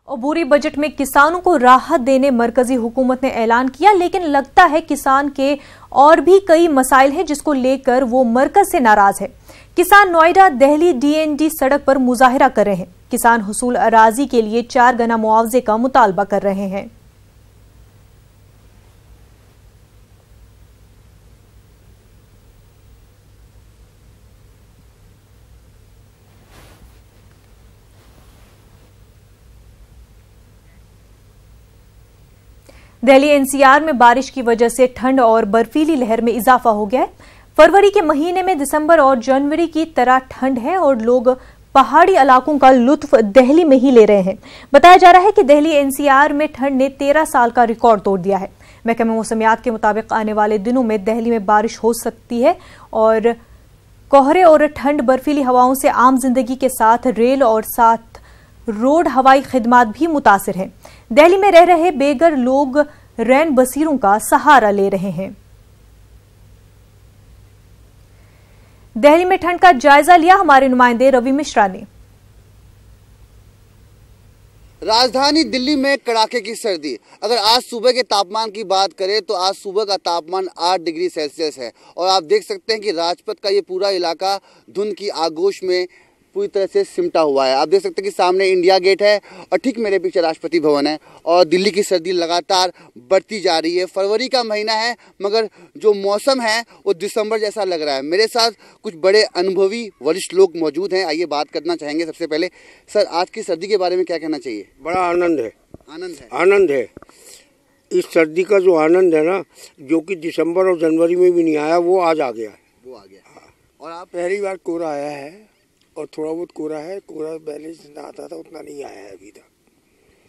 अबूरी budget में किसानों को राहत देने मरकजी हुकूमत ने ऐलान किया, लेकिन लगता है किसान के और भी कई मसाइल हैं जिसको लेकर वो मरकज से नाराज है। किसान नोएडा दिल्ली DND सड़क पर मुजाहिरा कर रहे हैं। किसान हुसूल अराजी के लिए 4 गुना मुआवजे का मुतालबा कर रहे हैं। दिल्ली NCR में बारिश की वजह से ठंड और बर्फीली लहर में इजाफा हो गया है। फरवरी के महीने में दिसंबर और जनवरी की तरह ठंड है और लोग पहाड़ी इलाकों का लुत्फ दिल्ली में ही ले रहे हैं। बताया जा रहा है कि दिल्ली NCR में ठंड ने 13 साल का रिकॉर्ड तोड़ दिया है। महकमे मौसमियात के मुताबिक आने वाले दिनों में दिल्ली में बारिश हो सकती है और कोहरे और ठंड बर्फीली हवाओं से आम जिंदगी के साथ रेल और साथ रोड हवाई खिदमात भी मुतासिर हैं। दिल्ली में रह रहे बेघर लोग रैन बसीरों का सहारा ले रहे हैं। दिल्ली में ठंड का जायजा लिया हमारे नुमाइंदे रवि मिश्रा ने। राजधानी दिल्ली में कड़ाके की सर्दी। अगर आज सुबह के तापमान की बात करें तो आज सुबह का तापमान 8 डिग्री सेल्सियस है और आप देख सकते हैं कि राजपथ का ये पूरा इलाका धुंध की आगोश में पूरी तरह से सिमटा हुआ है। आप देख सकते हैं कि सामने इंडिया गेट है और ठीक मेरे पीछे राष्ट्रपति भवन है और दिल्ली की सर्दी लगातार बढ़ती जा रही है। फरवरी का महीना है मगर जो मौसम है वो दिसंबर जैसा लग रहा है। मेरे साथ कुछ बड़े अनुभवी वरिष्ठ लोग मौजूद हैं, आइए बात करना चाहेंगे। सबसे पहले सर, आज की सर्दी के बारे में क्या कहना चाहिए? बड़ा आनंद है। इस सर्दी का जो आनंद है ना, जो कि दिसंबर और जनवरी में भी नहीं आया, वो आज आ गया। और आप पहली बार कोहरा आया है और थोड़ा बहुत कोहरा है। कोहरा पहले जितना आता था उतना नहीं आया है अभी तक।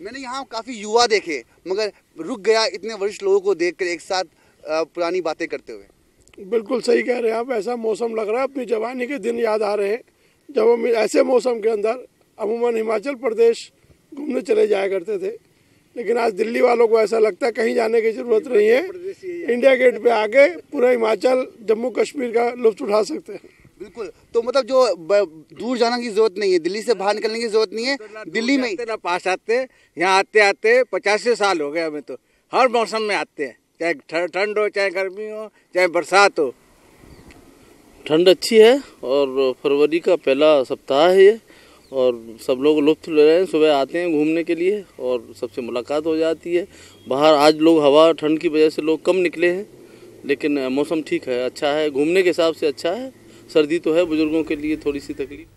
मैंने यहाँ काफी युवा देखे मगर रुक गया इतने वरिष्ठ लोगों को देखकर एक साथ पुरानी बातें करते हुए। बिल्कुल सही कह रहे हैं आप। ऐसा मौसम लग रहा है, अपनी जवानी के दिन याद आ रहे हैं जब हम ऐसे मौसम के अंदर अमूमन हिमाचल प्रदेश घूमने चले जाया करते थे। लेकिन आज दिल्ली वालों को ऐसा लगता है कहीं जाने की जरूरत नहीं है, इंडिया गेट पे आके पूरा हिमाचल जम्मू कश्मीर का लुत्फ उठा सकते हैं। बिल्कुल, तो मतलब जो दूर जाने की जरूरत नहीं है, दिल्ली से बाहर निकलने की जरूरत नहीं है, दिल्ली में ना पास आते यहाँ आते 85 साल हो गए हमें, तो हर मौसम में आते हैं, चाहे ठंड हो चाहे गर्मी हो चाहे बरसात हो। ठंड अच्छी है और फरवरी का पहला सप्ताह है ये और सब लोग लुत्फ ले रहे हैं। सुबह आते हैं घूमने के लिए और सबसे मुलाकात हो जाती है। बाहर आज लोग हवा ठंड की वजह से लोग कम निकले हैं, लेकिन मौसम ठीक है, अच्छा है, घूमने के हिसाब से अच्छा है। सर्दी तो है, बुजुर्गों के लिए थोड़ी सी तकलीफ।